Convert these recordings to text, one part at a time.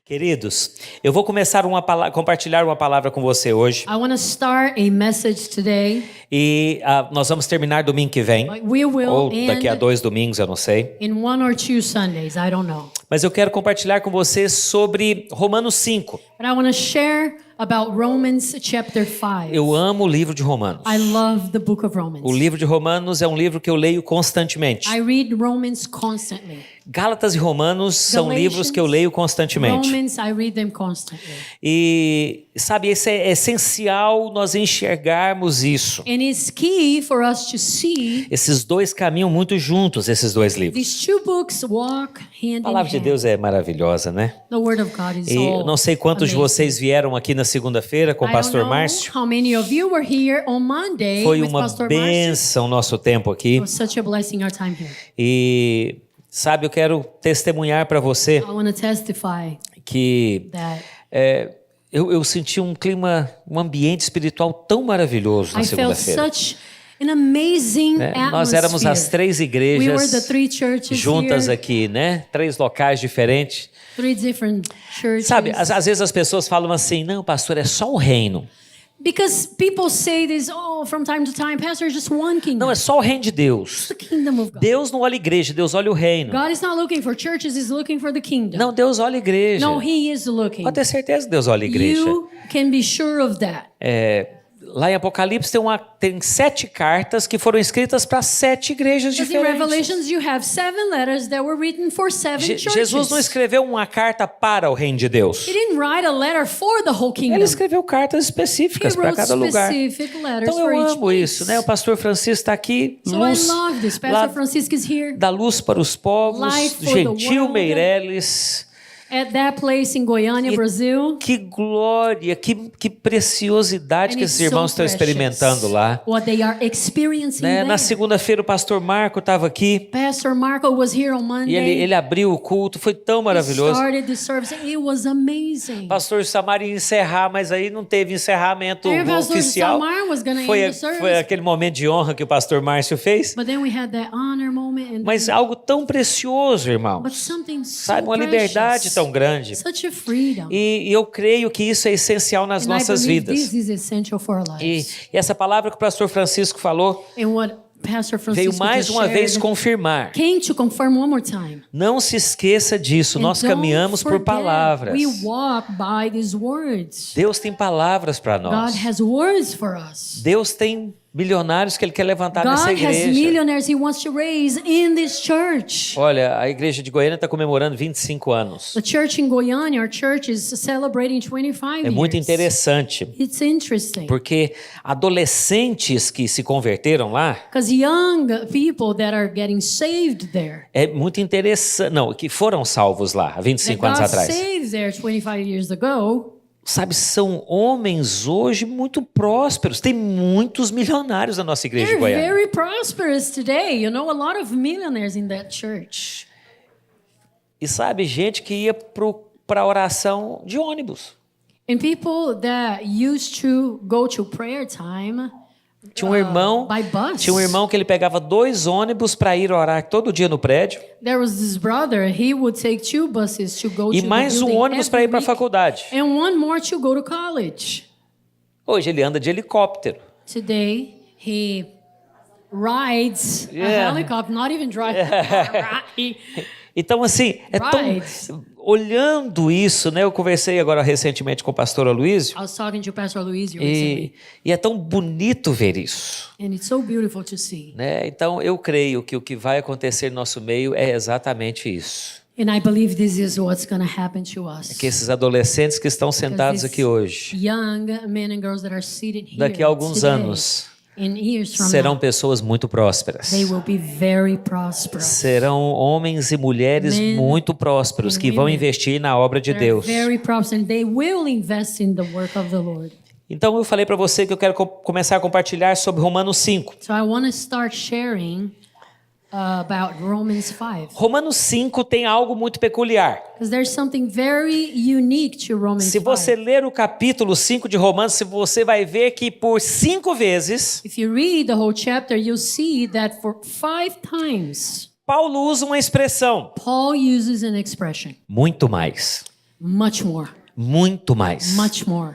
Queridos, eu vou começar compartilhar uma palavra com você hoje. I want to start a message today. E nós vamos terminar domingo que vem. We will Ou daqui a end 2 domingos, eu não sei. in 1 or 2 Sundays, I don't know. Mas eu quero compartilhar com você sobre Romanos 5. But I want to share about Romans chapter 5. Eu amo o livro de Romanos. I love the book of Romans. O livro de Romanos é um livro que eu leio constantemente. I read Romans constantly. Gálatas e Romanos são livros que eu leio constantemente. Romans, I read them constantly. E, sabe, isso é essencial nós enxergarmos isso. And it's key for us to see Esses dois caminham muito juntos, esses dois livros. these two books walk hand A palavra de in hand. Deus é maravilhosa, né? The word of God is E all eu não sei quantos de amazing. vocês vieram aqui na segunda-feira com o I pastor don't know Márcio. how many of you were here on Monday Foi with uma Pastor Márcio. bênção nosso tempo aqui. It was such a blessing our time here. E, sabe, eu quero testemunhar para você I want to testify que that eu senti um clima, um ambiente espiritual tão maravilhoso na I felt segunda-feira. such an amazing Nós éramos as atmosphere. 3 We were igrejas the 3 churches juntas here, aqui, né? 3 locais diferentes. 3 different churches. Sabe, às vezes as pessoas falam assim, não, pastor, é só um reino. Because people say this, from time to time, Pastor, just one kingdom. Não, é só o reino de Deus. The kingdom of God. Deus não olha a igreja, Deus olha o reino. God is not looking for churches, He's looking for the kingdom. Não, Deus olha a igreja. No, He is looking. Pode ter certeza que Deus olha a igreja. You can be sure of that. Lá em Apocalipse tem 7 cartas que foram escritas para 7 igrejas Because in diferentes. Revelations you have 7 letters that were written for 7 churches. Jesus não escreveu uma carta para o reino de Deus. He didn't write a letter for the whole kingdom. Ele escreveu cartas He específicas para wrote cada lugar. specific letters Então for eu each amo place. isso, né? O pastor Francisco está aqui, So luz, I love this. lá Pastor Francisco is here da luz para os povos, Light for the Gentil world. Meirelles. at that place in Goiânia, E Brazil. que glória, que preciosidade And que it's esses irmãos so estão precious experimentando lá. what they are experiencing Né? there. Na segunda-feira o pastor Marco estava aqui Pastor Marco was here on Monday. e ele abriu o culto, foi tão He maravilhoso. started the service. It was amazing. Pastor Samar ia encerrar, mas aí não teve encerramento And Pastor oficial. Samar was gonna Foi, end the service. foi aquele momento de honra que o pastor Márcio fez. But then we had that honor moment. And Mas algo tão precioso, irmão. but something so Sabe, uma liberdade tão grande. Such a freedom. E eu creio que isso é essencial nas And nossas I believe vidas. this is essential for our lives. E essa palavra que o pastor Francisco falou And what Pastor veio Francisco mais just uma vez shared confirmar. came to confirm one more time. Não se esqueça disso, nós And don't caminhamos por forget, palavras. We walk by these words. Deus tem palavras para nós. God has words for us. Deus tem milionários que Ele quer levantar nessa God has igreja. millionaires He wants to raise in this church. Olha, a igreja de Goiânia está comemorando 25 anos. The church in Goiânia, our church is celebrating 25 É muito years. interessante, It's interesting. porque adolescentes que se converteram lá, Because young people that are getting saved there, é muito interessante, não, que foram salvos lá há that 25 anos God atrás. saved there 25 years ago, Sabe, são homens hoje muito prósperos. Tem muitos milionários na nossa igreja de they're Goiânia. very prosperous today. You know, a lot of millionaires in that church. E sabe, gente que ia para oração de ônibus. And people that used to go to prayer time Tinha um irmão, by bus. tinha um irmão que ele pegava 2 ônibus para ir orar todo dia no prédio There was this brother, he would take 2 buses to go e to the mais um building ônibus para ir every para a week, faculdade. and one more to go to college. Hoje ele anda de helicóptero. Today, he rides Yeah. a helicopter, not even drive. He Então, assim, é Right. tão... Olhando isso, né? Eu conversei agora recentemente com o pastor Aloysio I was talking to Pastor Luizio recently, e é tão bonito ver isso. and it's so beautiful to see. Né? Então, eu creio que o que vai acontecer no nosso meio é exatamente isso. And I believe this is what's going to happen to us. Que esses adolescentes que estão sentados Because aqui hoje, young men and girls that are seated here daqui a alguns today, anos, in years from serão now, pessoas muito prósperas. they will be very prosperous. Serão homens e mulheres Men muito prósperos and que vão women investir na obra de They're Deus. very prosperous, and they will invest in the work of the Lord. Então, eu falei para você que eu quero começar a compartilhar sobre Romanos 5. So I want to start sharing about Romans 5. Romanos 5 tem algo muito peculiar. Because there's something very unique to Romans Se você 5. ler o capítulo 5 de Romanos, você vai ver que por 5 vezes If you read the whole chapter, you'll see that for 5 times, Paulo usa uma expressão, Paul uses an expression, muito mais. Much more. Muito mais. Much more.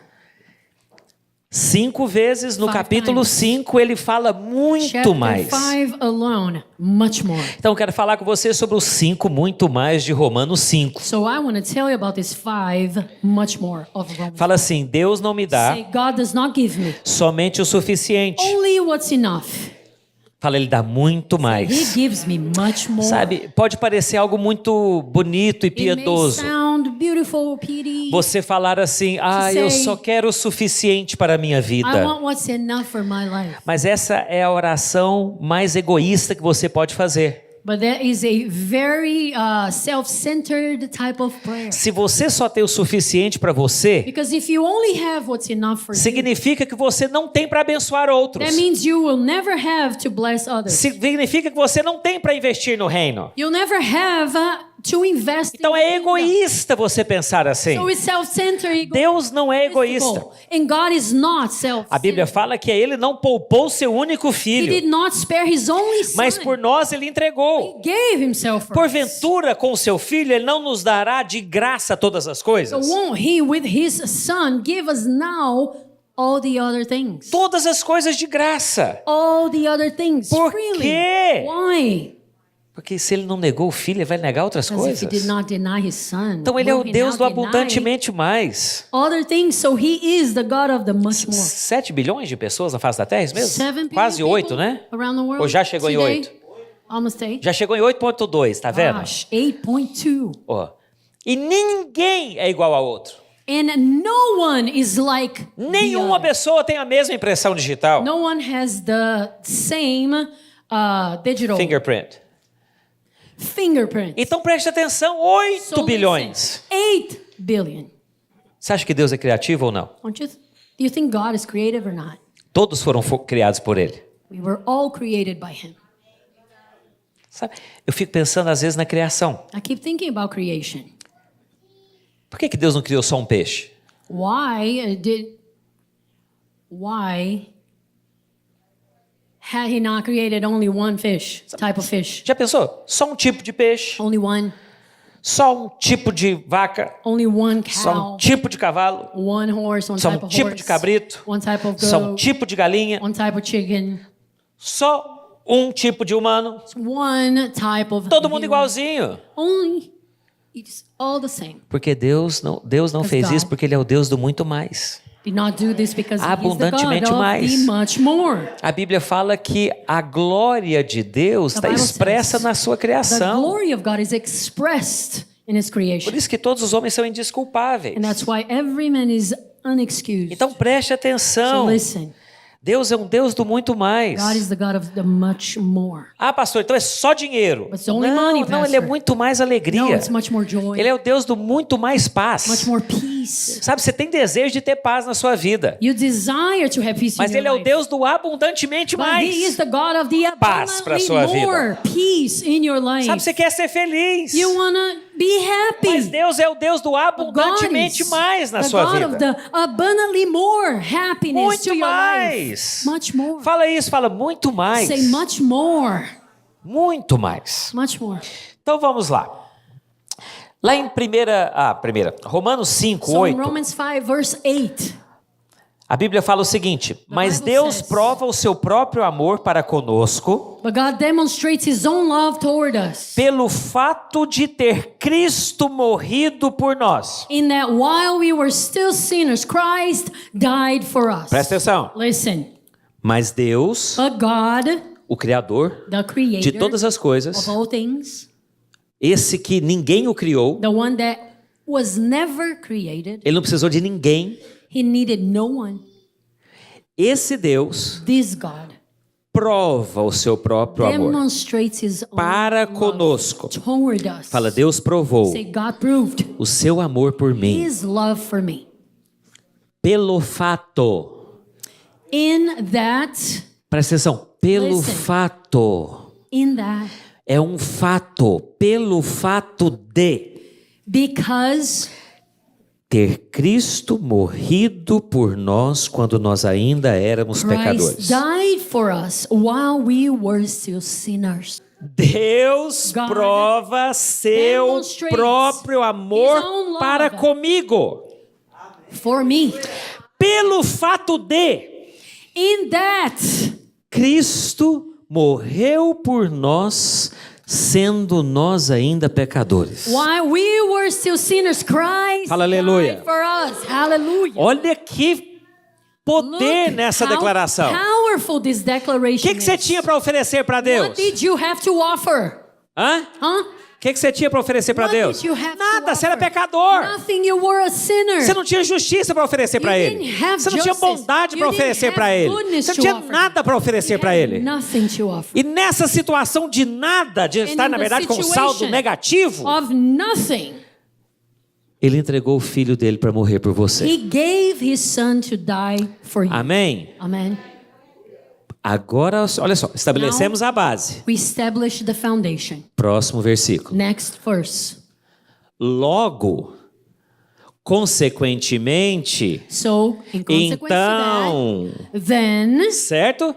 5 vezes no 5 capítulo times. 5 ele fala muito Chapter mais. 5 alone, much more. Então eu quero falar com você sobre os 5 muito mais de Romanos 5. So I want to tell you about this 5 much more of Romans. Fala assim: Deus não me dá Say, God does not give me somente o suficiente. only what's enough. Fala, ele dá muito He mais. gives me much more. Sabe, pode parecer algo muito bonito e It may piedoso. sound beautiful, pity. Você falar assim: eu say, só quero o suficiente para a minha I vida. want what's enough for my life. Mas essa é a oração mais egoísta que você pode fazer. But that is a very self-centered type of prayer. Se você só tem o suficiente para você, Because if you only have what's enough for you, significa que você não tem para abençoar outros. that means you will never have to bless others. Significa que você não tem para investir no reino. You'll never have to invest Então in é the kingdom. egoísta você pensar assim. So it's self-centered. Deus não é egoísta. And God is not self-centered. A Bíblia fala que ele não poupou seu único He filho, did not spare his only son. mas por nós ele entregou. He gave himself for us. Porventura, com o seu filho, ele não nos dará de graça todas as So coisas? won't he with his son give us now all the other things? Todas as coisas de graça. All the other things Por freely. quê? Why? Porque se ele não negou o filho, ele vai negar outras Because if he coisas. did not deny his son, Então ele é o will he Deus do now deny abundantemente mais. other things? So he is the God of the much more. 7 bilhões de pessoas na face da Terra, é isso mesmo? 7 billion Quase 8, people né? around the world Ou já chegou em today? 8? Almost 8. Já chegou em 8,2, tá vendo? Gosh, 8.2. Ó. E ninguém é igual ao outro. And no one is like the Nenhuma other. pessoa tem a mesma impressão digital. No one has the same digital Fingerprint. fingerprint. Então preste atenção, 8 So bilhões. listen, 8 billion. Você acha que Deus é criativo ou não? Do you think God is creative or not? Todos foram criados por ele. We were all created by him. Sabe? Eu fico pensando às vezes na criação. I keep thinking about creation. Por que Deus não criou só um peixe? Why had he not created only one fish, type of fish? Já pensou? Só um tipo de peixe, Only one, só um tipo de vaca, only one só cow, um tipo de cavalo, one horse, one só type um of tipo horse, de cabrito, one type of só um goat, tipo de galinha, one type of chicken, só um tipo de humano. one type of Todo mundo human. igualzinho. Only, it's all the same. Porque Deus não fez God isso porque ele é o Deus do muito mais. Did not do this because he is the God Abundantemente of mais. the much more. A Bíblia fala que a glória de Deus está Bible expressa says na sua The criação. glory of God is expressed in his creation. Por isso que todos os homens são indesculpáveis. And that's why every man is unexcused. Então preste So atenção. listen, Deus é um Deus do muito mais. God is the God of the much more. Ah, pastor, então é só dinheiro. But it's only Não, money, não, ele é pastor. muito mais No, alegria. it's much more joy, Ele é o Deus do muito mais much paz. more peace. Sabe, você tem desejo de ter paz na sua vida. You desire to have peace Mas in your ele é o life. Deus do abundantemente But he is mais. the God of the Paz pra sua abundantly vida. more peace in your life. Sabe, você quer ser feliz. You wanna be happy. Mas Deus é o Deus do God abundantemente is mais na the sua God of vida. the abundantly more happiness Muito to your mais. life. Much more. Fala isso, fala muito mais. Say much more. Muito mais. Much more. Então vamos lá. Lá em Romanos 5, So in 8, Romans 5 verse 8. a Bíblia fala o seguinte: mas Bible Deus says- prova o seu próprio amor para conosco But God demonstrates his own love toward us pelo fato de ter Cristo morrido por nós. in that while we were still sinners, Christ died for us. Presta atenção. Listen, Mas Deus, but God, o Criador the creator de todas as coisas, of all things, esse que ninguém o criou, the one that was never created, ele não precisou de ninguém. he needed no one. Esse Deus This God prova o seu próprio amor demonstrates his own para love conosco. toward us. Fala, Deus provou Say, God proved o seu amor por mim his love for me. pelo fato. In that, Presta atenção, pelo Listen. fato. in that, É um fato, pelo fato de because ter Cristo morrido por nós quando nós ainda éramos Christ pecadores. died for us while we were still sinners. Deus God prova seu demonstrates próprio his amor own love para comigo. for me. Pelo fato de In that Cristo morreu por nós, sendo nós ainda pecadores. while we were still sinners, Christ Fala aleluia. died for us. Hallelujah. Olha que poder Look nessa how declaração. powerful this O declaration que você is. tinha para oferecer para What Deus? did you have to offer? Hã? Huh? O que você tinha para oferecer para What Deus? did you have to Nada, você era offer? pecador. Nothing, you were a sinner. Você não tinha justiça para oferecer para You Ele. didn't have Você não tinha justice. bondade para You didn't oferecer have para Ele. goodness Você não to tinha offer. nada para oferecer You para had Ele. nothing to offer. E nessa situação de nada, de estar, in na the verdade, com saldo situation negativo, Of nothing, Ele entregou o Filho dele para morrer por você. He gave His Son to die for you. Amém? Amen. Agora, olha só, estabelecemos Now- a base. We established the foundation. Próximo versículo. Next verse. Logo, consequentemente, So, in consequence to então, that, then, certo?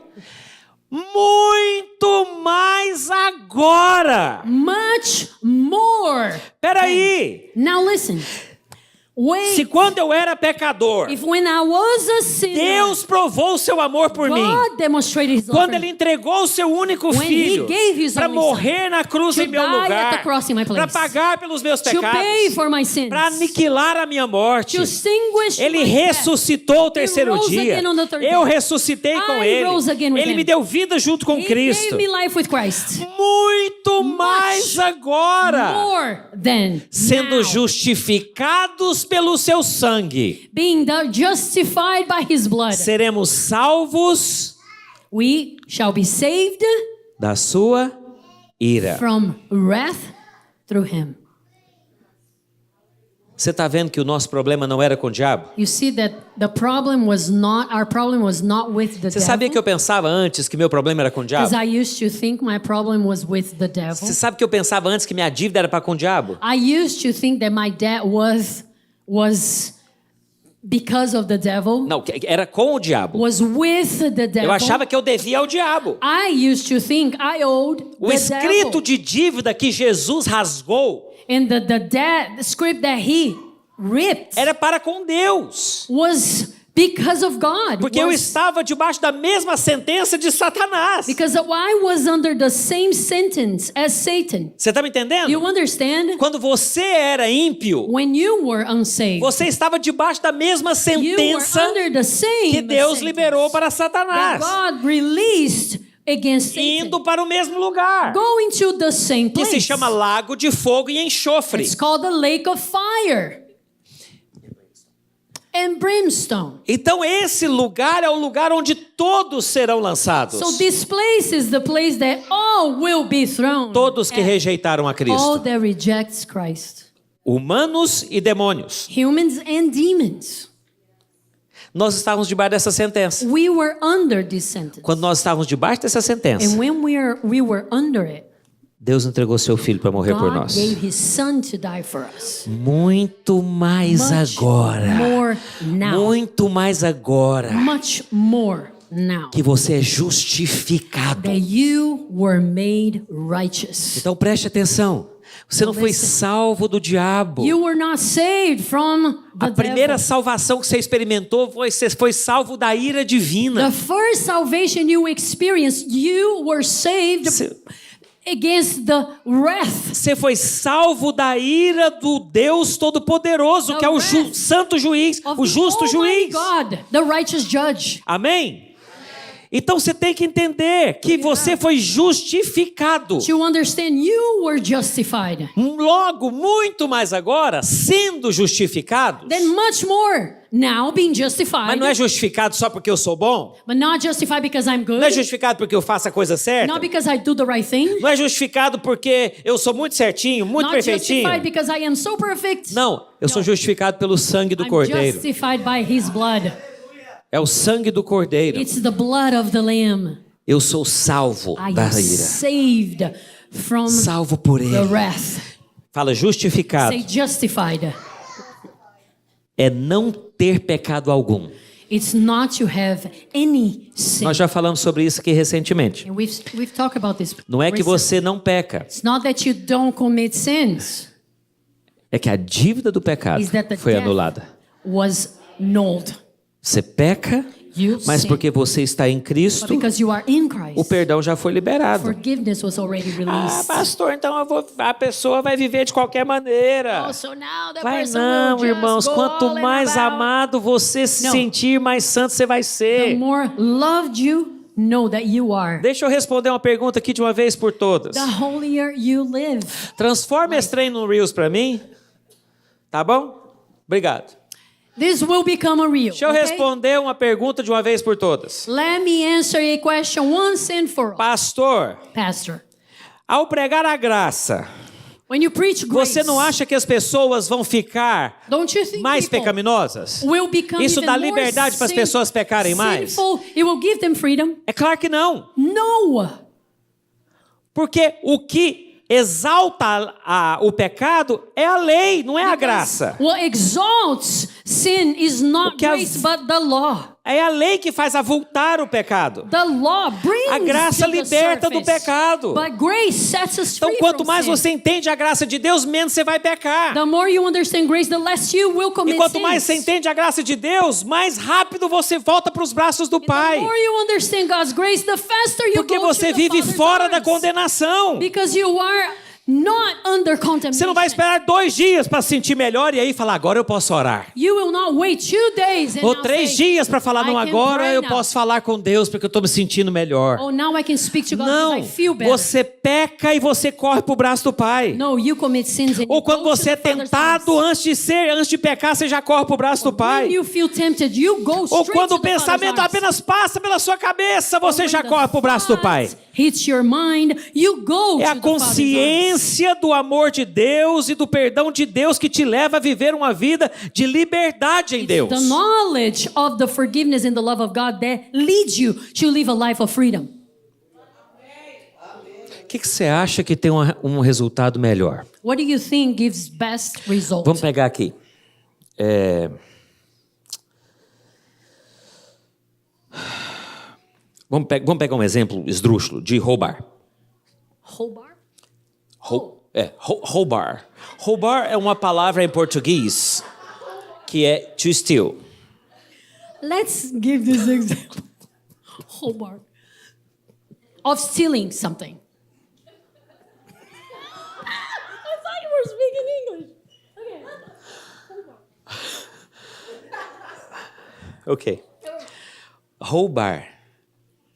Muito mais agora. much more. Peraí, Now listen. Wait. se quando eu era pecador, If when I was a sinner, Deus provou o seu amor por mim, God demonstrated His love quando for Ele me. entregou o seu único When filho He gave His para only morrer na cruz to em meu die at lugar, the cross in my place, para pagar pelos meus to pay pecados, for my sins, para aniquilar a minha morte, to extinguish Ele my death. ressuscitou o terceiro rose dia. again on the third Eu day. ressuscitei com I Ele. rose again with Ele him. me deu vida junto com He Cristo. gave me life with Christ. Muito mais agora, More than sendo now, justificados pelo seu sangue, being justified by His blood, seremos salvos we shall be saved da sua ira. from wrath through Him. Você está vendo que o nosso problema não era com o diabo? You see that our problem was not with the Você sabia que eu devil. pensava antes que meu problema era com o diabo? Because I used to think my problem was with the devil. Você sabe que eu pensava antes que minha dívida era para com o diabo? I used to think that my debt was because of the devil, Não, que era com o diabo. was with the devil. Eu achava que eu devia ao diabo. I used to think I owed O the escrito devil. de dívida que Jesus rasgou And the script that He ripped era para com Deus. was because of God. Porque eu Was estava debaixo da mesma sentença de Satanás. because I was under the same sentence as Satan. Você está me entendendo? You understand? Quando você era ímpio, When you were unsaved, você estava debaixo da mesma you were sentença under the same que Deus sentence liberou para that Satanás, God released against Satan. indo para o mesmo lugar, Going to the same que place. se chama lago de fogo e enxofre. It's called the lake of fire and brimstone. Então esse lugar é o lugar onde todos serão lançados. So this place is the place that all will be thrown. Todos que at. rejeitaram a All Cristo, that rejects Christ. humanos e demônios. Humans and demons. Nós estávamos debaixo dessa sentença. We were under this sentence. Quando nós estávamos debaixo dessa sentença, And when we were under it, Deus entregou seu filho para morrer por God nós. gave His Son to die for us. Muito mais Much agora. more now. Muito mais agora Much more now. que você é justificado. That you were made righteous. Então preste atenção. Você não foi Listen. salvo do diabo. You were not saved from the A primeira devil. salvação que você experimentou foi você foi salvo da ira The divina. first salvation you experienced, you were saved Você- against the wrath. Você foi salvo da ira do Deus Todo-Poderoso, The que é o wrath santo juiz, of o justo the Almighty juiz. God, the righteous judge. Amém? Então você tem que entender que você foi justificado. To understand you were justified. Logo, muito mais agora, sendo justificado. Then much more now being justified. Mas não é justificado só porque eu sou bom? But not justified because I'm good. Não é justificado porque eu faço a coisa certa? Not because I do the right thing. Não é justificado porque eu sou muito certinho, muito Not perfeitinho? justified because I am so perfect. Não, eu sou justificado pelo sangue do I'm Cordeiro. justified by His blood. É o sangue do Cordeiro. It's the blood of the Lamb. Eu sou salvo I da am ira. saved from Salvo por the ele. wrath. Fala, justificado Say justified. é não ter pecado algum. It's not to have any sin. Nós já falamos sobre isso aqui recentemente. And we've talked about this. Não é que recently. você não peca, It's not that you don't commit sins. é que a dívida do pecado Is that the foi debt anulada. was annulled. Você peca, You mas sin. porque você está em But Cristo, because you are in Christ, o perdão já foi liberado. forgiveness was already Ah, released. pastor, então a pessoa vai viver de qualquer maneira. Oh, so now the Vai person não, will just irmãos. go Quanto all in mais about. amado você se Não. sentir, mais santo você vai The ser. more loved you know that you are, Deixa eu responder uma pergunta aqui de uma vez por todas. the holier you live. Transforma esse trem no Reels para mim. Tá bom? Obrigado. This will become a real. Deixa eu okay? responder uma pergunta de uma vez por todas. Let me answer a question once and for all. Pastor, Pastor, ao pregar a graça, when you preach grace, você não acha que as pessoas vão ficar don't you think mais people pecaminosas? will become Isso even dá more liberdade para as pessoas pecarem mais? sinful? It will give them freedom? É claro que não. No. Porque o que exalta o pecado é a lei, não é a graça. What exalts sin is not O que grace, but the law. É a lei que faz avultar o pecado. The law brings A graça to the liberta do surface, pecado. But grace sets us Então, free quanto from mais sin. você entende a graça de Deus, menos você vai pecar. The more you understand grace, the less you will E commit quanto mais você sins. entende a graça de Deus, mais rápido você volta para os braços do Pai. The more you understand God's grace, the faster you Porque go você to the vive Father's fora da arms. condenação. Because you are not under condemnation. Você não vai esperar 2 dias para se sentir melhor e aí falar, agora eu posso orar. You will not wait 2 days and Ou now 3 say, dias para falar, não, I can agora pray eu now. posso falar com Deus porque eu estou me sentindo melhor. Oh, now I can speak to God Não, because I feel better. você peca e você corre para o braço do Pai. No, you commit sins and Ou you quando go to você é the Father's tentado arms. antes de pecar, você já corre para o braço do When Pai. you feel tempted, you go Ou straight quando to o the Father's pensamento arms. apenas passa pela sua cabeça, você When já the corre para o braço do Pai. thought hits your mind, you go É to a the Father's arms. consciência do amor de Deus e do perdão de Deus que te leva a viver uma vida de liberdade em Deus. The knowledge of the forgiveness and the love of God that leads you to live a life of freedom. O que você acha que tem um resultado melhor? What do you think gives best result? Vamos pegar aqui. Vamos pegar um exemplo esdrúxulo de roubar. Hobart? Roubar. Roubar é uma palavra em português que é to steal. Let's give this example. Hobart. Of stealing something. I thought you were speaking English. Okay. Ok. Roubar.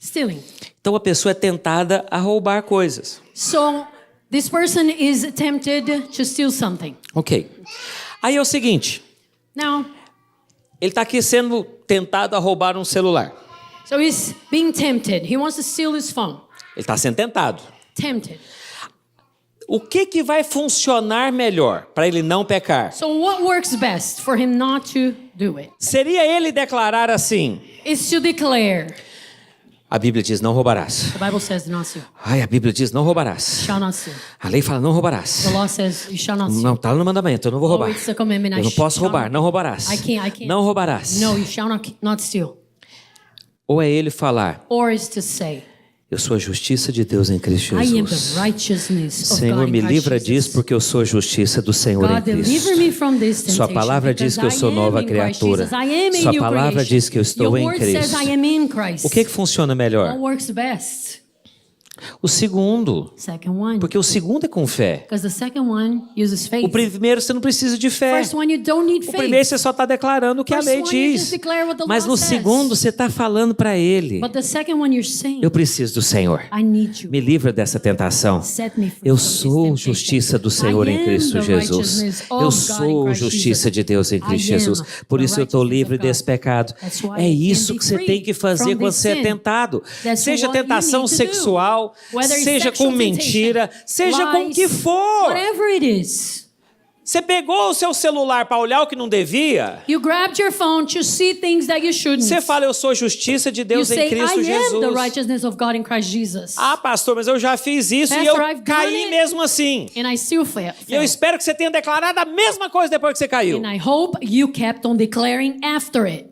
Stealing. Então a pessoa é tentada a roubar coisas. So this person is tempted to steal something. Ok. Aí é o seguinte, Now, ele está aqui sendo tentado a roubar um celular. so he's being tempted. He wants to steal his phone. Ele está sendo tentado. Tempted. O que vai funcionar melhor para ele não pecar? So what works best for him not to do it? Seria ele declarar assim, Is to declare. a Bíblia diz não roubarás. The Bible says do not steal. Ai, a Bíblia diz não roubarás. Shall not steal. A lei fala não roubarás. The law says you shall not steal. Não, está no mandamento, eu não vou roubar. it's a commandment. Eu não posso shall roubar, not- não roubarás. I can't. Não roubarás. No, you shall not steal. Ou é ele falar, Or is to say, eu sou a justiça de Deus em Cristo I am Jesus. the righteousness of Senhor, God in me Christ livra Jesus. disso porque eu sou a justiça do Senhor em God, deliver me Cristo. from this Sua temptation, palavra diz que eu because sou I am nova in Christ criatura. Jesus. I am a Sua new palavra creation. diz que eu estou Your em word says Cristo. I am in Christ. O que funciona melhor? What works best? O segundo. Second one. Porque o segundo é com fé. Because the second one uses faith. O primeiro você não precisa de fé. First one you don't need O faith. primeiro você só está declarando o que a First lei one you just diz. declare what the Mas law no says. segundo você está falando para ele. But the second one you're saying, Eu preciso do Senhor. I need you. Me livra dessa tentação. Set me free Eu from this sou temptation. justiça do Senhor I em am Cristo the Jesus. righteousness of Eu God sou in Christ justiça Jesus. de Deus em I Cristo am Jesus. Por the isso eu estou righteousness livre of God. desse pecado. That's why É I can isso be que você free tem que fazer from quando this você é sin. tentado. That's Seja what you tentação need to do. sexual, Whether it's seja com sexual mentira, temptation, seja com o que lies, for. Whatever it is. Você pegou o seu celular para olhar o que não devia? You grabbed your phone to see things that you shouldn't. Você fala, eu sou justiça de You Deus say, em Cristo I am the Jesus. righteousness of God in Christ Jesus. Ah, pastor, mas eu já fiz isso e eu Pastor, I've done caí it. mesmo assim. And I still fail. E eu espero que você tenha declarado a mesma coisa depois que você caiu. And I hope you kept on declaring after it.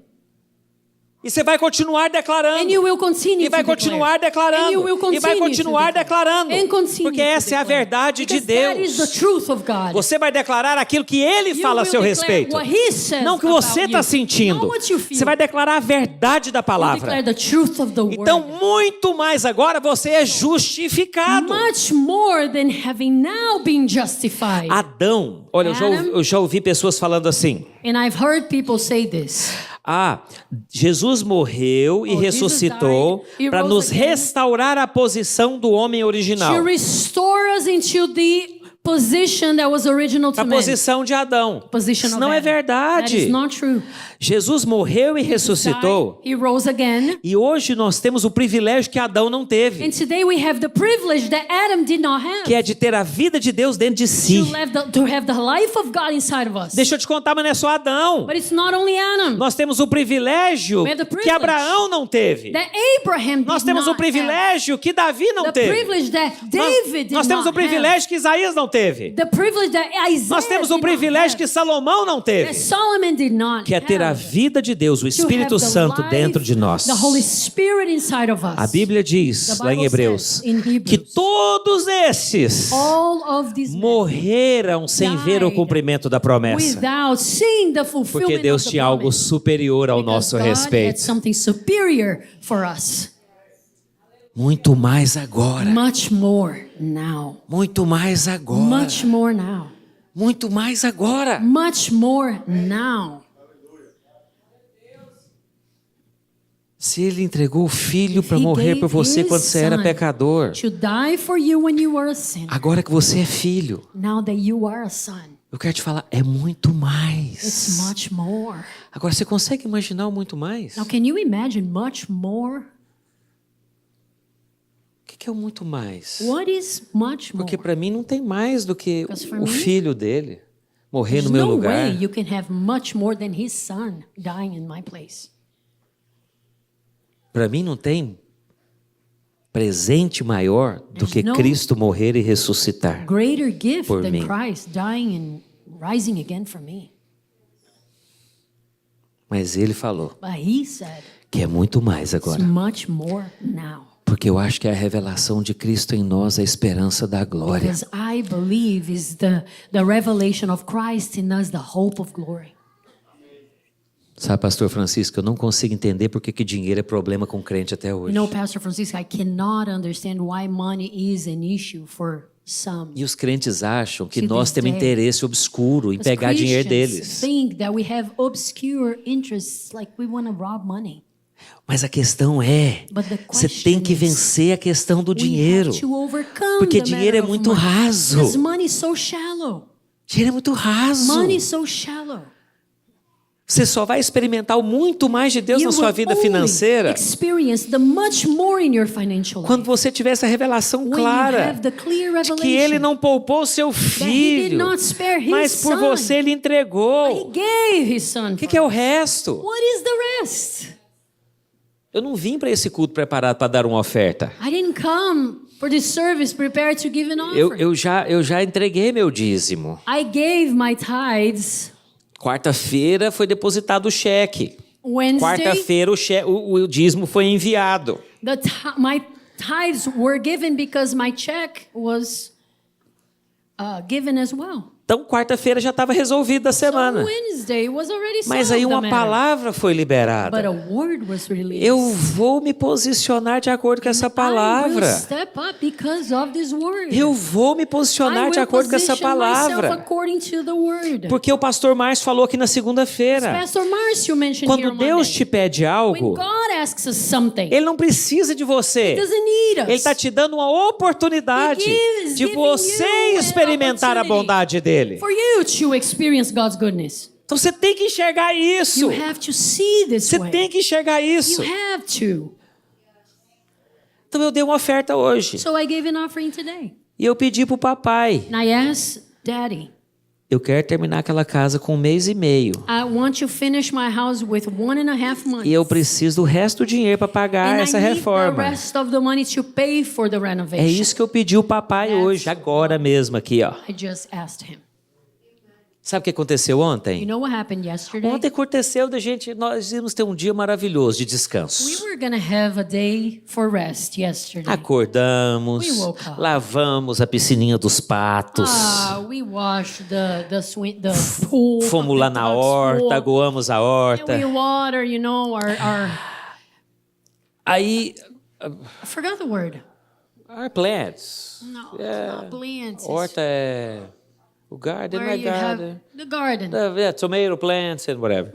E você vai continuar declarando. And you will continue E vai to declare. continuar And you declarando. will E vai continue continuar to declare. declarando. And continue Porque to essa é a declare. verdade de Because that is Deus. the truth of God. Você vai declarar aquilo que Ele You fala a will seu declare respeito. what He says Não o que about você you. está sentindo. Not what you feel. Você vai declarar a verdade da You palavra. declare the truth of the Então, word. muito mais agora você é justificado. Much more than having now been justified. Adão, olha, eu já ouvi pessoas falando assim. And I've heard people say this. Jesus morreu e Jesus ressuscitou died, he para rose nos again. restaurar a posição do homem original. To restore us into the position that was original to A man. posição de Adão. Position Isso of não é Adam. That verdade. is not true. Jesus morreu e ressuscitou. He rose again. E hoje nós temos o privilégio que Adão não teve, And today we have the privilege that Adam did not have. que é de ter a vida de Deus dentro de si. To have the life of God inside of us. Deixa eu te contar, mas não é só Adão. But it's not only Adam. Nós temos o privilégio We have the que privilege Abraão não teve. That Abraham Nós did temos o not privilégio que Davi não have. The teve. privilege that David Nós did temos not o privilégio que Isaías não teve. have. The privilege that Isaiah Nós temos o did not privilégio have. que Salomão não teve, That Solomon did not que é ter a have. vida de Deus, o To Espírito have the Santo life, dentro de nós. The Holy Spirit inside of us. A Bíblia diz, The lá em Bible Hebreus, says in Hebrews, que todos esses all of these men morreram sem ver o died cumprimento da promessa. without seeing the fulfillment Porque Deus of the tinha algo promise. superior ao Because nosso God had respeito. something superior for us. Muito mais agora. Much more now. Muito mais agora. Much more now. Muito mais agora. Much more now. Se Ele entregou o Filho para He morrer gave por você his quando você era son pecador, To die for you when you were a sinner. agora que você é filho, Now that you are a son, eu quero te falar, é muito it's mais. much more. Agora, você consegue imaginar o muito mais? Now, can you imagine much more? O que é o muito mais? What is much more? Porque para mim não tem mais do que Because for o me, filho dele morrer There's no meu no lugar. way you can have much more than his son dying in my place. Para mim não tem presente maior do There's que no Cristo morrer e ressuscitar. Greater gift Por than mim. Christ dying and rising again for me. Mas ele falou But he said, que é muito mais it's agora. much more now. Porque eu acho que a revelação de Cristo em nós é a esperança da glória. Because I believe is the revelation of Christ in us, the hope of glory. Sabe, pastor Francisco, eu não consigo entender por que dinheiro é problema com crente até hoje. You know, Pastor Francisco, I cannot understand why money is an issue for some. E os crentes acham que To nós this temos day. interesse obscuro em Because pegar dinheiro Christians deles. think that we have obscure interests, like we want to rob money. Mas a questão é, But the você question tem que is, vencer a questão do We dinheiro. have to overcome Porque the dinheiro é matter of muito money. raso. Because money is so shallow. Dinheiro é muito raso. Money is so shallow. Você só vai experimentar o muito mais de Deus You na sua will vida only financeira experience the much more in your financial life. quando você tiver essa revelação When you clara have the clear de revelation que Ele não poupou seu he did filho, not spare his mas por son. você Ele He entregou. gave his son. O que é o resto? What is the rest? Eu não vim para esse culto preparado para dar uma oferta. I didn't come for this service prepared to give an offering. Eu já entreguei meu dízimo. I gave my tithes Quarta-feira foi depositado o cheque. Wednesday. Quarta-feira o dízimo foi enviado. My tithes were given because my check was given as well. Então, quarta-feira já estava resolvida a semana. So Wednesday was already Mas solved aí the uma matter. palavra foi But liberada. a word was released. Eu vou me posicionar de acordo com essa I will palavra. step up because of this word. Eu vou me I posicionar de will acordo com essa position myself palavra. according to the word. Porque o pastor Márcio falou aqui na segunda-feira. Pastor Márcio mentioned here Quando on Deus Monday. te pede When algo, God asks us something, Ele não precisa de He você. doesn't need us. Ele está te dando uma oportunidade He is de giving você you an experimentar a opportunity bondade dele. For you to experience God's goodness. Então você tem que enxergar isso. You have to see this Você way. tem que enxergar isso. You have to. Então eu dei uma oferta hoje. So I gave an offering today. E eu pedi para o papai. And I asked Daddy, Eu quero terminar aquela casa com 1 mês e meio. I want to finish my house with 1.5 months. E eu preciso do resto do dinheiro para pagar And essa I need reforma. the rest of the money to pay for the É renovation. isso que eu pedi ao papai hoje, agora mesmo aqui, ó. I just asked him. Sabe o que aconteceu You ontem? know what happened yesterday? Ontem aconteceu da gente, nós íamos ter um dia maravilhoso de We descanso. were going to have a day for rest yesterday. Acordamos, We woke up. lavamos a piscininha dos patos, We washed the pool. fomos lá na horta, aguamos a And we horta. water, you know, our Aí, I forgot the word. our plants. No, Yeah. not plants. It's Horta é o garden, não where é you have garden. the garden. Yeah, tomato plants and whatever.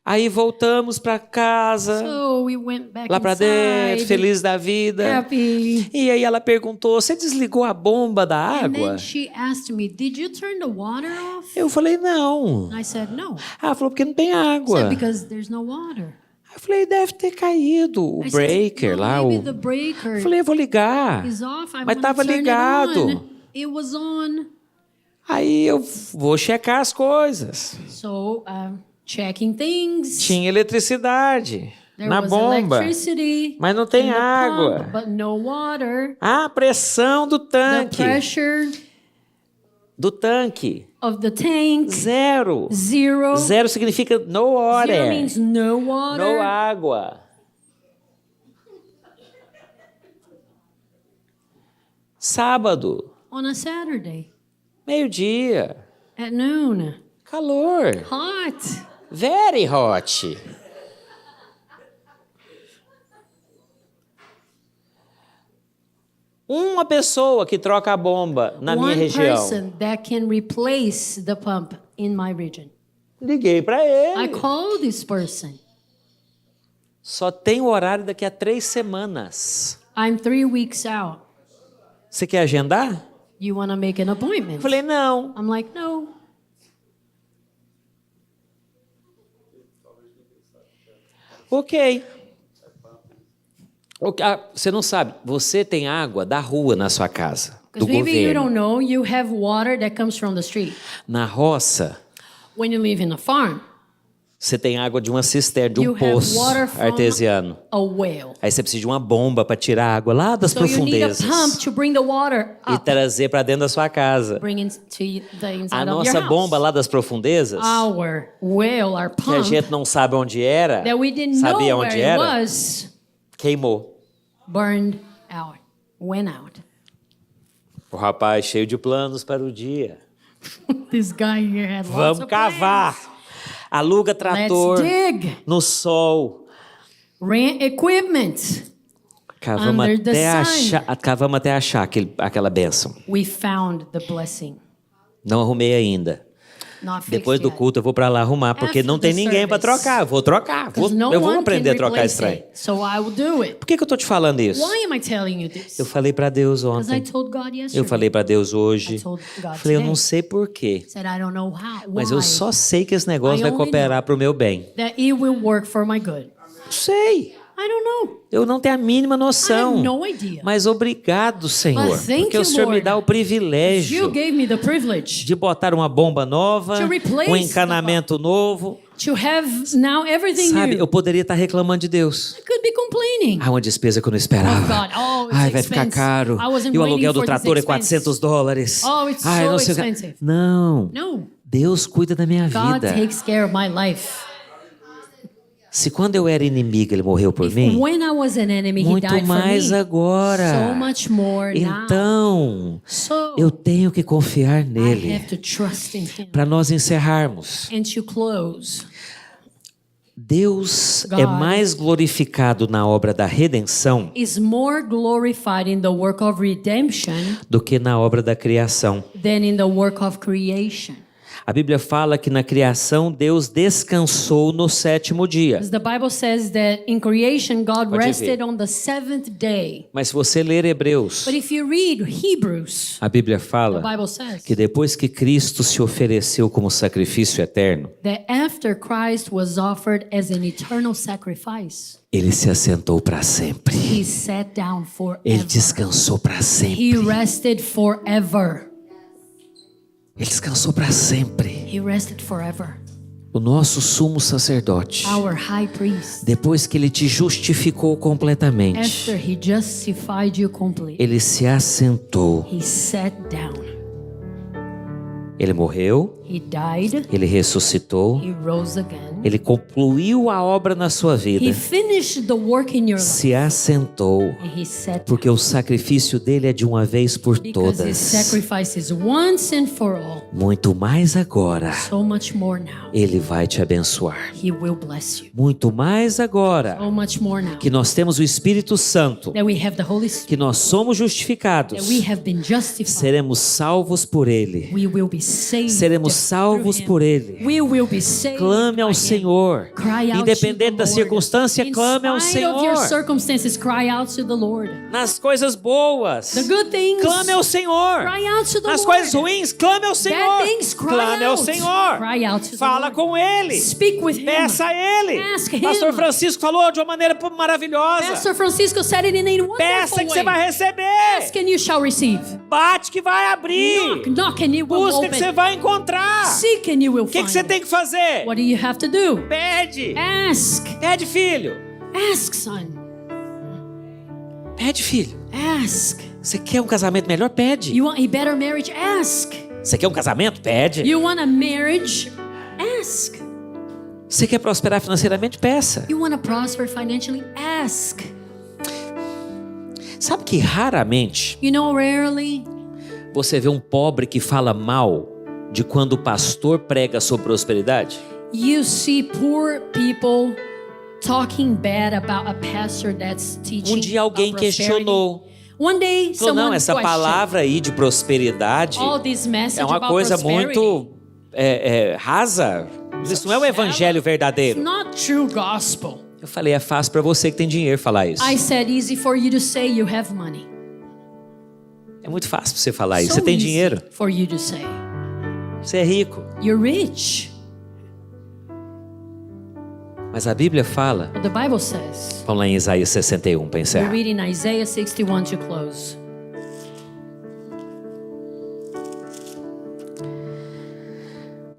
Aí voltamos para casa, So we went back lá para dentro, inside, feliz da vida. happy. E aí ela perguntou: você desligou a bomba da And água? then she asked me, "Did you turn the water off?" Eu falei: não. And I said, "No." Ela falou: porque não tem I água. said, "Because there's no water." Eu falei: deve ter caído o I breaker said, "No, lá. maybe the breaker Eu falei: eu vou ligar. is off. I Mas want tava to turn ligado. it on." It was on. Aí eu vou checar as coisas. So checking things. Tinha eletricidade There na was bomba, electricity mas não tem in the água. pump, but no water. A pressão do The tanque, pressure of the tank, zero. zero. Zero significa no water, Zero means no water. no água. Sábado, On a Saturday meio-dia, at noon. calor, Hot. very hot. Uma pessoa que troca a bomba na minha One região. person that can replace the pump in my region. Liguei para I ele. call this person. Só tem o horário daqui a 3 semanas. I'm 3 weeks out. Você quer agendar? You want to make an appointment? Eu falei, não. I'm like, no. Ok. Você não sabe, você tem água da rua na sua casa, do Because maybe you don't governo. know, you have water that comes from the street. Na roça, When you live in a farm, você tem água de uma cisterna, de you um have poço water from artesiano. a well. Aí você precisa de uma bomba para tirar a água lá das So you need a profundezas pump to bring the water e up, trazer para dentro da sua casa. bring it to the inside A of your nossa house. bomba lá das profundezas, Our well, our que a pump, gente não sabe onde era, that we didn't sabia know onde where it era, was, queimou. burned out, went out. O rapaz cheio de planos para o dia. This guy here had lots Vamos of cavar. plans. Aluga trator Let's dig. no sol. Rent equipment. Cavamos Under the até achar aquela bênção. We found the blessing. Não arrumei ainda. Not fixed Depois do yet. culto eu vou para lá arrumar, porque After não tem the ninguém para service. trocar. Vou trocar. Because no Eu vou one aprender a can trocar replace esse trem. it. So I will do it. Por que eu tô te falando isso? Why am I telling you this? Eu falei para Deus Because I ontem. told God yesterday. Eu falei para Deus hoje. I told God Falei, eu today. não sei por quê, Said I don't know how. mas why, eu só sei que esse negócio I vai only cooperar para o meu bem. that it will work for my good. Sei. I don't know. Eu não tenho a mínima I noção. have no idea. Mas obrigado, Senhor, But thank porque o you, Senhor me Lord. dá o You privilégio gave me the privilege de botar uma bomba nova, To replace um encanamento novo. to have now everything Sabe, new. eu poderia estar reclamando de Deus. I could be complaining. Ah, uma despesa que eu não esperava. Oh, God. Oh, it's Ai, vai ficar expensive. caro. I wasn't E o waiting aluguel do for this trator é expense. $400. Oh, it's Ai, so não sei o que. expensive. Não. No. Deus cuida da minha God vida. takes care of my life. Se quando eu era inimiga ele morreu por mim, When I was an enemy, he muito died for mais me. agora. So much more now. Então, So eu tenho que confiar I nele. have to trust in him. Para nós encerrarmos, And to close, Deus God é mais glorificado na obra da redenção is more glorified in the work of redemption do que na obra da criação. than in the work of creation. A Bíblia fala que na criação Deus descansou no 7º dia. As the Bible says that in creation God Pode rested ver. on the 7th day. Mas se você ler Hebreus, But if you read Hebrews, a Bíblia the fala Bible says que depois que Cristo se ofereceu como sacrifício eterno, that after Christ was offered as an eternal sacrifice, ele se assentou para sempre. he sat down Ele forever. descansou para He sempre. rested forever. Ele descansou para sempre. He rested forever. O nosso sumo sacerdote, Our high priest, depois que ele te justificou completamente, after he justified you completely, ele se assentou. he sat down. Ele morreu, He He died. Ele ressuscitou. He rose again. Ele concluiu a obra na sua He vida. finished the work in your life. Se assentou. And he said, Porque o sacrifício dele é de uma vez por because his todas. sacrifice is once and for all. Muito mais agora, So much more now. ele vai te abençoar. He will bless you. Muito mais agora, So much more now. que nós temos o Espírito Santo, That we have the Holy Spirit. que nós somos That justificados, we have been justified. seremos salvos por ele. We will be saved. Seremos salvos through him. por ele. We will be saved. Clame ao by him. Senhor. Cry out Independente to da the Lord. circunstância, clame ao In spite of your Senhor. circumstances, cry out to the Lord. Nas coisas boas, The good things, clame ao Senhor. cry out to the Nas Lord. coisas ruins, clame ao Senhor. Bad things, cry Clame ao out. Senhor. Cry out to the Fala Lord. com Ele. Speak with him. Peça a Ele. Ask him. Pastor Francisco falou de uma maneira maravilhosa. Pastor Francisco said it in a wonderful Peça que você way. vai receber. Ask and you shall receive. Bate que vai abrir. Knock and you will Busca que você open. vai encontrar. Seek and you will O que find. você tem que fazer? What do you have to do? Pede. Ask. Pede, filho. Ask, son. Pede, filho. Ask. Você quer um casamento melhor? Pede. You want a better marriage? Ask. Você quer um casamento? Pede. You want a marriage? Ask. Você quer prosperar financeiramente? Peça. You want to prosper financially? Ask. Sabe que raramente You know, rarely você vê um pobre que fala mal de quando o pastor prega sobre prosperidade? you see poor people talking bad about a pastor that's teaching Um dia alguém about prosperity. questionou. One day, Falou, someone não, essa questioned palavra aí de prosperidade all this message é uma about coisa prosperity. muito rasa. Isso não é o evangelho It's verdadeiro. not true gospel. Eu falei, é fácil para você que tem dinheiro falar isso. I said easy for you to say you have money. É muito fácil para você falar isso. So Você tem easy dinheiro, for you to say. você é rico. You're rich. Mas a Bíblia fala, But the Bible says, vamos lá em Isaías 61 para we're encerrar. reading Isaiah 61 to close.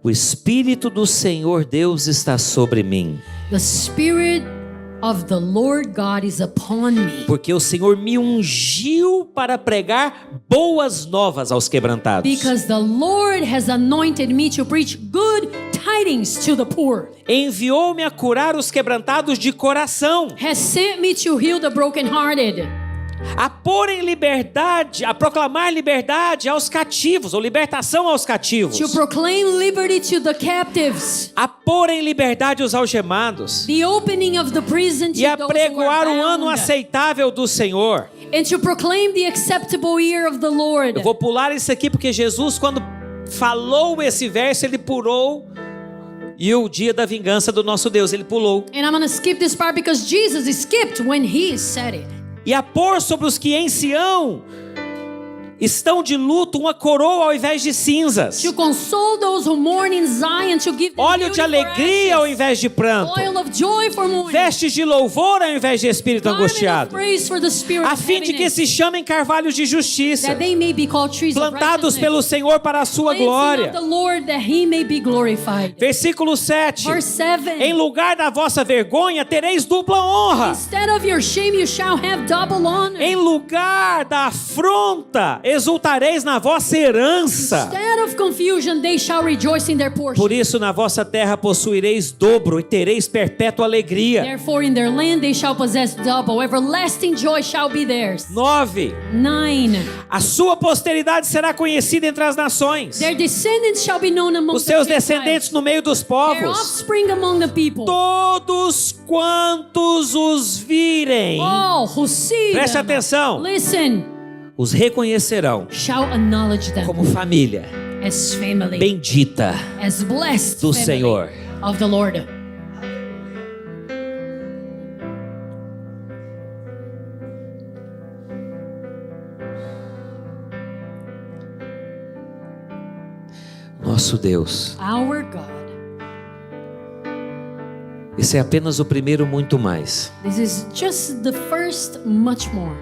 O Espírito do Senhor Deus está sobre mim, The Spirit of the Lord God is upon me, porque o Senhor me ungiu para pregar boas novas aos quebrantados. because the Lord has anointed me to preach good tidings to the poor, Enviou-me a curar os quebrantados de coração, has sent me to heal the brokenhearted, a pôr em liberdade, a proclamar liberdade aos cativos, ou libertação aos cativos, to proclaim liberty to the captives, a pôr em liberdade os algemados the opening of the prison to e a those who are pregoar o ano bound, aceitável do Senhor. and to proclaim the acceptable year of the Lord. Eu vou pular isso aqui porque Jesus, quando falou esse verso, ele pulou e o dia da vingança do nosso Deus, ele pulou. And I'm going to skip this part because Jesus skipped when he said it. E a pôr sobre os que em Sião estão de luto uma coroa ao invés de cinzas, To console those who mourn in Zion, to give them óleo de beauty for alegria ao ashes, invés de pranto, oil of joy for mourning, vestes de louvor ao invés de espírito garment of angustiado, praise for the spirit a of fim de que heaviness, se chamem carvalhos de justiça, that they may be called trees of plantados righteousness, pelo Senhor para a sua planting glória. of the Lord, that he may be glorified. Versículo 7. Verse 7. Em lugar da vossa vergonha tereis dupla honra. Instead of your shame, you shall have double honor. Em lugar da afronta exultareis na vossa herança. Instead of confusion, they shall rejoice in their portion. Por isso na vossa terra possuireis dobro e tereis perpétua alegria. Therefore, in their land they shall possess double. Everlasting joy shall be theirs. 9. 9. A sua posteridade será conhecida entre as nações. Their descendants shall be known among Os seus the descendentes no meio dos Their povos. offspring among the people. Todos quantos os virem, All who see preste them, atenção, listen, os reconhecerão shall acknowledge them como família as family, bendita as blessed do family Senhor. of the Lord. Nosso Deus. Our God. Esse é apenas o primeiro muito mais. This is just the first, much more.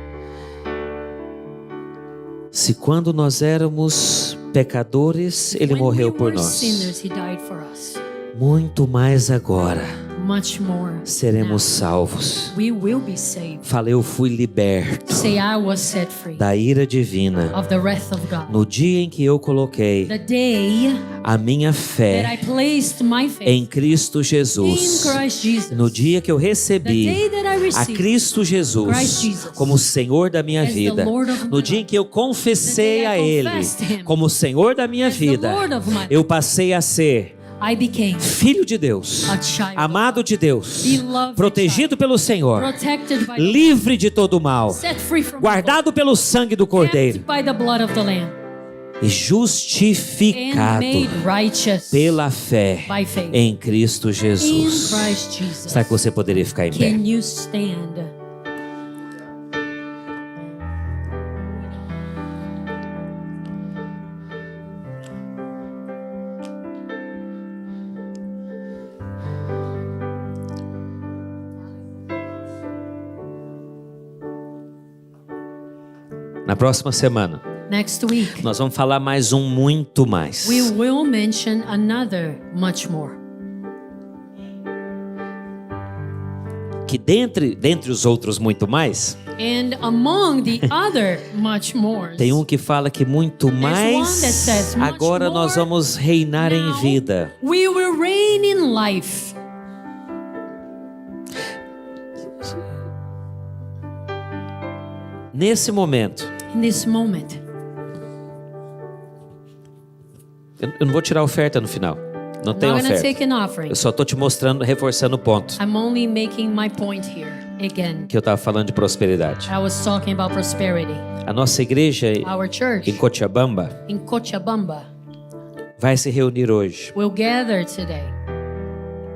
Se quando nós éramos pecadores, Ele When morreu we por were nós. sinners, he died for us. Muito mais agora, much more. seremos salvos. We will be saved. Fala, eu fui liberto Say, I was set free da ira divina of the wrath of God. no dia em que eu coloquei The day a minha that I fé placed my faith em Cristo in Jesus. Christ Jesus. No dia que eu The recebi day that I a received Cristo Christ Jesus Jesus como Senhor da minha as the vida, Lord of my no dia em que eu confessei The day I a Ele confessed Him como Senhor da minha as the vida, Lord of my life, eu passei a ser I became filho de Deus, a child of amado de Deus, Beloved protegido pelo Senhor, protected by the livre de todo mal, set free from guardado pelo sangue do evil, Cordeiro kept by the blood of the Lamb, e and justificado made righteous pela fé by faith em Cristo in Jesus. Christ Jesus. Será que você poderia ficar em pé? Can you stand? Na próxima semana, Next week, nós vamos falar mais um muito mais. we will mention another much more. Que dentre os outros muito mais, And among the other much more, tem um que fala que muito one that mais, says much agora more nós vamos reinar em now vida. we will reign in life. Nesse momento, In this moment, eu não vou tirar a oferta no final. Não tem I'm not going to oferta. take an offering. Eu só estou te mostrando, reforçando o ponto I'm only making my point here again. que eu estava falando de prosperidade. I was talking about prosperity. A nossa igreja Our church em Cochabamba in Cochabamba vai se reunir hoje. will gather today.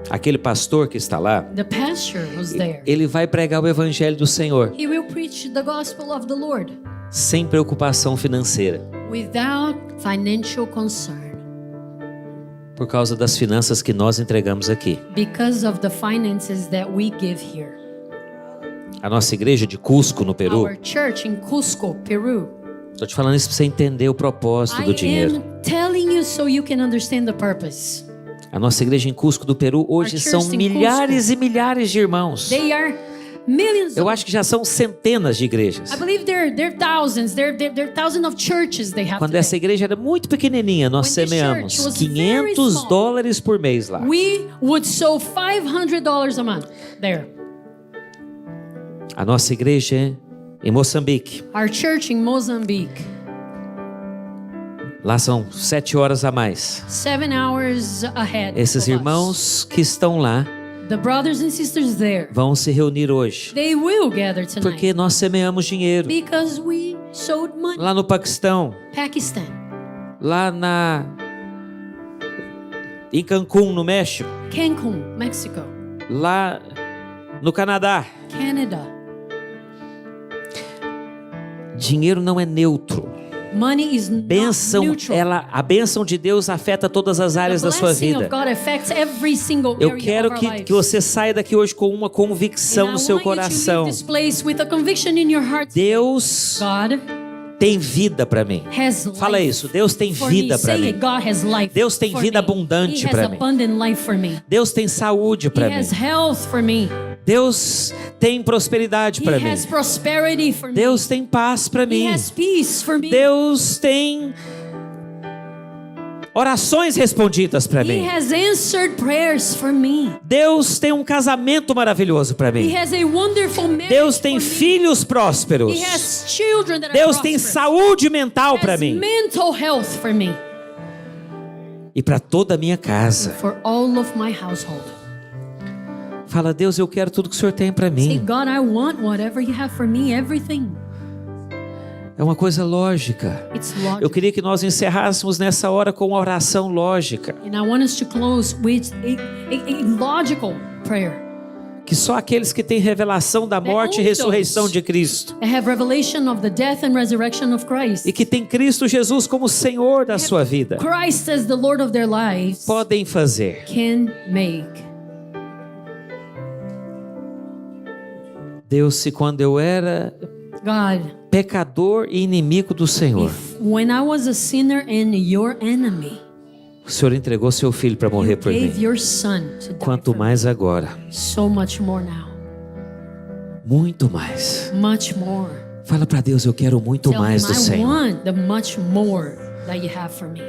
Aquele pastor que está lá, The pastor was there. ele vai pregar o evangelho do Senhor He will preach the gospel of the Lord sem preocupação financeira, without financial concern por causa das finanças que nós entregamos aqui. because of the finances that we give here. A nossa igreja de Cusco, no Peru, Our church in Cusco, Peru. estou te falando isso para você entender o propósito do I dinheiro. am telling you so you can understand the purpose. A nossa igreja em Cusco do Peru hoje Our são church in milhares e milhares de irmãos. They are millions. Eu acho que já são centenas de igrejas. I believe they're thousands. They're thousands of churches they have Quando today. essa igreja era muito pequenininha, nós When the semeamos church was very $500 por mês lá. We would sow $500 a month there. A nossa igreja em Moçambique, Our church in Mozambique, lá são 7 horas a mais. 7 hours ahead. Esses of us. irmãos que estão lá The brothers and sisters there, vão se reunir hoje, they will gather tonight porque nós semeamos dinheiro. because we sowed money. Lá no Paquistão, Pakistan, lá em Cancún, no México, Cancun, Mexico, lá no Canadá. Canada. Dinheiro não é neutro. Money is not neutral. A bênção de Deus afeta todas as áreas The da sua blessing vida. of God affects every single Eu area quero of our lives. que você saia daqui hoje com uma convicção And no I seu want you to coração. leave this place with a conviction in your heart. Deus God tem vida para mim. has life. Fala isso. Deus tem For me, vida para say mim. it. God has life Deus tem for vida me. abundante He has pra mim. abundant life for me. Deus tem saúde para He mim. has health for me. Deus tem prosperidade He para mim. has prosperity for me. Deus tem paz para He mim. has peace for me. Deus tem orações respondidas para He mim. has answered prayers for me. Deus tem um casamento maravilhoso para He mim. has a wonderful marriage Deus tem for me. filhos prósperos. He has children that Deus are tem prosperous. saúde mental He para has mim mental health for me. e para toda a minha casa. For all of my household. Fala, Deus, eu quero tudo que o Senhor tem para Say, mim. God, I want whatever you have for me, everything. É uma coisa lógica. It's Eu logical. queria que nós encerrássemos nessa hora com uma oração lógica, And I want us to close with a logical prayer. que só aqueles que têm revelação da morte e only ressurreição those de Cristo I have revelation of the death and resurrection of Christ. e que tem Cristo Jesus como Senhor da sua vida Christ as the Lord of their lives podem fazer. can make. Deus, se quando eu era God, pecador e inimigo do Senhor, if when I was a sinner and your enemy, O Senhor entregou seu filho para morrer You por mim. gave your son to die Quanto for me. mais agora, So much more now. muito mais. Much more. Fala para Deus, eu quero muito Tell mais him, do I Senhor. want the much more that you have for me.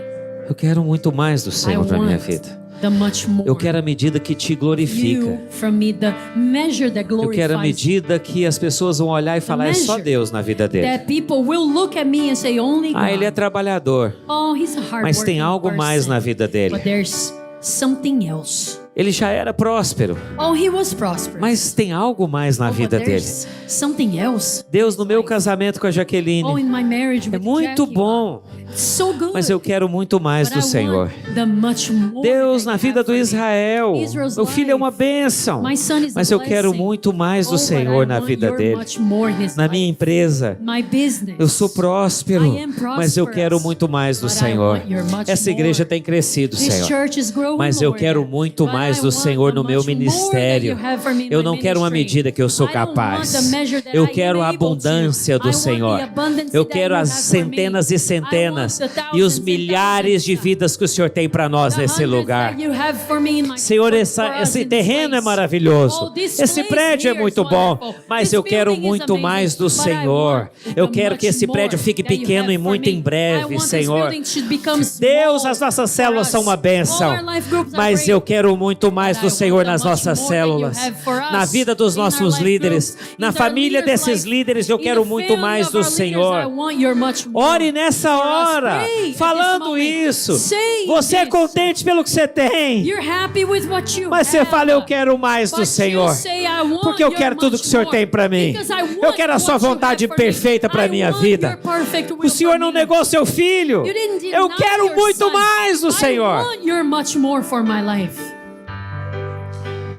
Eu quero muito mais do I Senhor para minha want vida. the much more. Eu quero a medida que te glorifica. You from me, the measure that Eu quero a glorifies medida que as pessoas vão olhar e falar, é só measure Deus na vida dele. that people will look at me and say only God. Ah, ele é trabalhador, Oh, he's a hard mas tem algo mais na vida dele. But there's something else. Ele já era próspero, Oh, he was prosperous. mas tem algo mais na but vida dele. there's something else. Deus, no meu casamento com a Oh, Jaqueline, in my marriage é with muito Jackie, bom, it's so good. mas eu quero muito mais But do I Senhor. want the much more Deus, that na you vida have do for me. Israel, Israel's meu filho é uma life. bênção, My son is a mas eu quero blessing. muito mais do Oh, Senhor but I na want vida your dele. much more in his Na life. minha empresa, My business. eu sou próspero, I am mas eu prosperous, quero muito mais do but I Senhor. want your much Essa igreja more. tem crescido, This Senhor. church is growing, Mas eu Lord, quero muito but mais I do want Senhor no the meu much more that ministério. you have for me in Eu my não quero uma ministry. medida que eu sou I don't want capaz. the measure that Eu I quero am a able to. abundância I do want Senhor. the abundance Eu that quero you as have for me. centenas e centenas I want the e os thousands and milhares de thousands. vidas que o Senhor tem para nós The nesse hundreds lugar. that you have for me in my- Senhor, for esse us in this terreno é place. maravilhoso. Oh, this Esse place prédio é here muito is bom, wonderful. mas This eu quero building is muito amazing, mais do but I Senhor. want Eu the quero que much esse more prédio fique that you pequeno have e for muito me. em I breve, want this Senhor. building to become Deus, small as nossas for células us. são uma bênção, All our life groups are mas great. eu quero muito mais But do I Senhor want the nas much nossas more that you células, have for us na vida dos in our nossos life líderes, groups, na in the família leaders' desses life, líderes. Eu in quero the muito family mais of do our leaders. I Senhor. want your much more Ore nessa for us. hora, Pray at this falando moment. isso. Say Você é this. contente pelo que você tem, You're happy with what you mas você have. fala, eu quero mais But do Senhor. you say, I want Porque eu your quero tudo much que o Senhor more. tem para mim. Because I want Eu quero a sua what you vontade have for me. perfeita para a I minha want vida. your perfect will O Senhor for não me. negou seu filho. You didn't deny Eu quero your muito son. mais do I Senhor. want your much more for my life.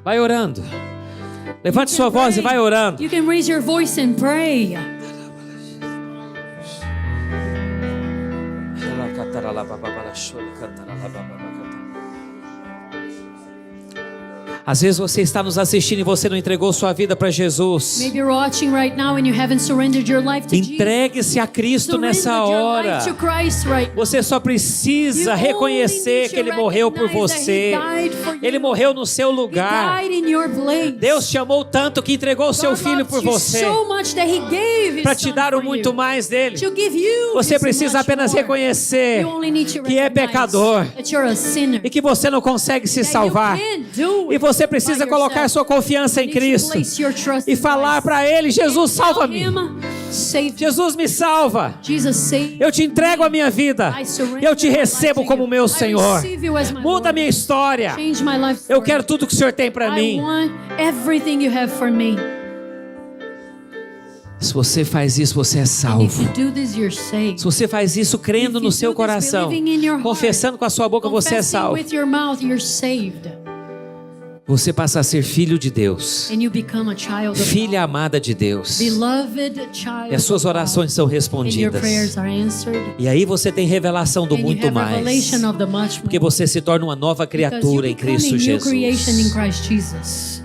Vai orando. Levante You sua can voz e pray. vai orando. You can raise your voice and pray. Às vezes você está nos assistindo e você não entregou sua vida para Jesus. Maybe you're watching right now and you haven't surrendered your life to Jesus. Entregue-se a Cristo nessa Surrender your hora. life to Christ right now. Você só precisa You only reconhecer need que to Ele morreu por recognize that você. He died for you. Ele morreu no seu He lugar. died in your place. Deus te amou tanto que entregou o seu God filho loves por you você so much that He gave His para te son dar o for muito you. mais dele. To give you Você His precisa much apenas more. reconhecer You only need to que é recognize pecador that you're a sinner. e que você não consegue se That salvar. you can't do E it você precisa by colocar yourself. sua confiança You em need to Cristo place your trust e in falar Christ. para Ele: Jesus, Tell salva-me. Him, save me. Jesus, me salva. Jesus, save Eu te entrego a minha vida. I surrender Eu te my life recebo to como you. meu I Senhor. receive you as my Muda a Lord. minha história. Change my life Eu story. quero tudo que o Senhor tem para I mim. want everything you have for me. Se você faz isso, você é And if salvo. you do this, you're saved. Se você faz isso crendo If no you seu do this coração, believing in your heart, confessando com a sua boca, você é confessing salvo. with your mouth, you're saved. Você passa a ser filho de Deus, And you become a child of filha God. amada de Deus. Beloved child E as suas of God. orações são And your respondidas. prayers are answered. E aí você tem revelação do And you muito have mais. revelation of the much Porque more. você se torna uma nova Because you criatura em become a Cristo new creation in Jesus. Christ Jesus.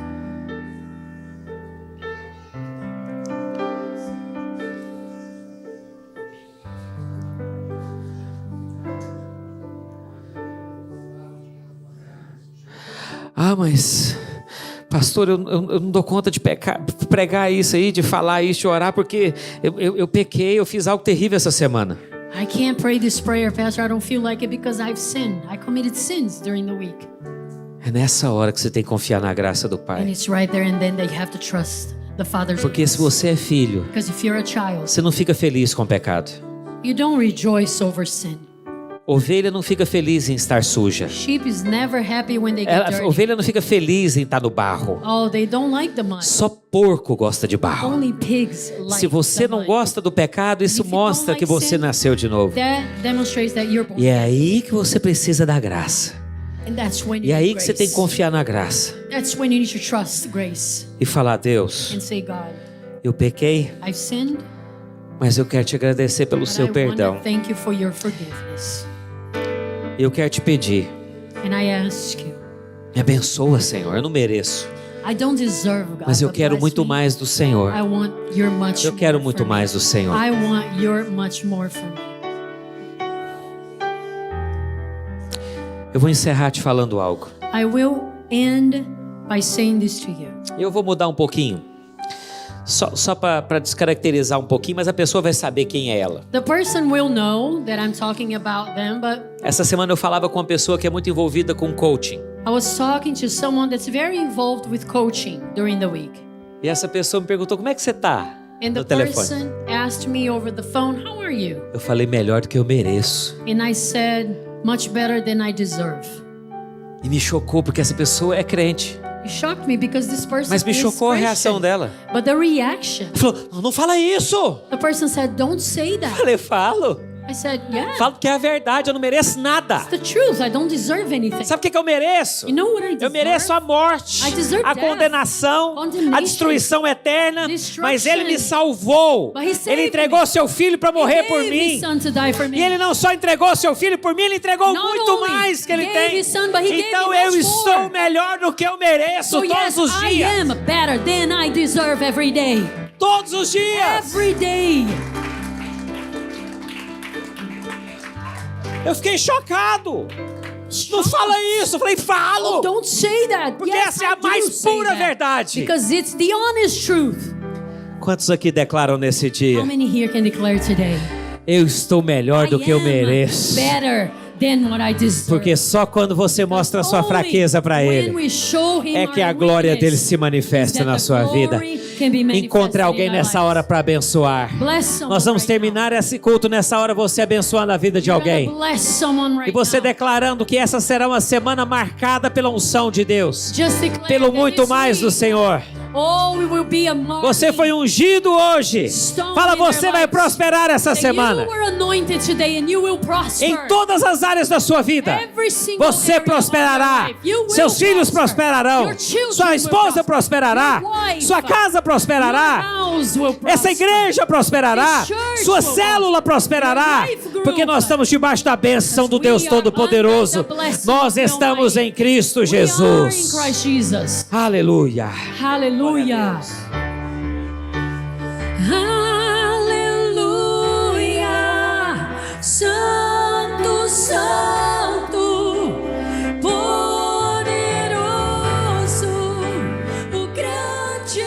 Ah, mas pastor, eu não dou conta de pregar isso aí, de falar isso, de orar, porque eu pequei, eu fiz algo terrível essa semana. I can't pray this prayer, Pastor. I don't feel like it because I've sinned. I committed sins during the week. É nessa hora que você tem que confiar na graça do And Pai. it's right there and then that you have to trust the Father's Porque se grace. você é filho, Because if you're a child, você não fica feliz com o pecado. you don't rejoice over sin. Ovelha não fica feliz em estar suja. Sheep is never happy when they get dirty. Ovelha não fica feliz em estar no barro. Oh, they don't like the mud. Só porco gosta de barro. Only pigs like Se você the não mud. gosta do pecado, isso If you don't mostra like que você sin, nasceu de novo. That demonstrates that you're born. E é aí que você precisa da graça. And that's when you E é aí need que você tem que grace. confiar na graça. That's when you need to trust grace E falar: Deus, and say, God, eu pequei, I've sinned, mas eu quero te agradecer pelo but seu I want perdão. to thank you for your forgiveness. Eu quero te pedir, And I ask you, me abençoa, Senhor. Eu não mereço, I don't deserve God, mas eu but quero bless muito me. mais do Senhor. I want your much Eu quero more muito for me. mais do Senhor. I want your much more for me. Eu vou encerrar te falando algo. I will end by saying this to you. Eu vou mudar um pouquinho. Só para descaracterizar um pouquinho, mas a pessoa vai saber quem é ela. The person will know that I'm talking about them, but Essa semana eu falava com uma pessoa que é muito envolvida com coaching. I was talking to someone that's very involved with coaching during the week. E essa pessoa me perguntou, como é que você tá? And the No telefone. person asked me over the phone, how are you? Eu falei, melhor do que eu mereço. And I said, much better than I deserve. E me chocou, porque essa pessoa é crente. It shocked me because this person Mas me is chocou a reação Christian. dela. But the reaction, Ela falou, não fala isso. the person said, don't say Eu that. falei, falo. I said, yeah, Falo que é a verdade, eu não mereço nada. it's the truth. I don't deserve anything. Sabe o que eu mereço? You know what I Eu deserve? mereço a morte, I deserve a death, condenação, condemnation, a destruição eterna. destruction. Mas Ele me salvou. But He saved Ele entregou me. seu filho para morrer He por gave mim. His son to die for me. E Ele não só entregou seu filho por mim, Ele entregou Not muito only mais que Ele gave tem. His son, but He gave Então me eu much estou more. melhor do que eu mereço So todos yes, os I dias. am better than I deserve every day. Todos os dias. Every day. Eu fiquei chocado. Não fala isso. Eu falei, falo. Don't say that. Porque Yes, essa é a I do mais say pura that. verdade. Because it's the honest truth. Quantos aqui declaram nesse dia? How many here can declare today? Eu estou melhor do que eu mereço. Better than what I deserve. Porque só quando você mostra a sua Only fraqueza para when Ele we show Him é que a our glória weakness dele se manifesta that na the sua vida. glory can be manifested Encontre alguém in our nessa lives. hora para abençoar. Bless someone Nós vamos right terminar esse culto nessa hora, você abençoando a vida de now. You're alguém. gonna bless someone right E você now. declarando que essa será uma semana marcada pela unção de Deus. Just declare Pelo that muito this mais do week, Senhor. oh, it will be a mark Você foi ungido hoje. Fala, você vai prosperar essa that semana. You were anointed today and you will prosper. Em todas as áreas da sua vida. Every single Você area of prosperará. your life. You will Seus filhos prosper. prosperarão. Your children Sua will esposa prosper. prosperará. Your wife, Sua casa prosperará. your house will prosper. Essa igreja prosperará. This church Sua will célula prosperará. Your life group. Porque nós estamos debaixo da bênção do We Deus are Todo-Poderoso. under the blessing Nós of the estamos Almighty. em Cristo We are in Jesus. Christ Jesus. Aleluia. Hallelujah. Aleluia. Santo, santo, poderoso, o grande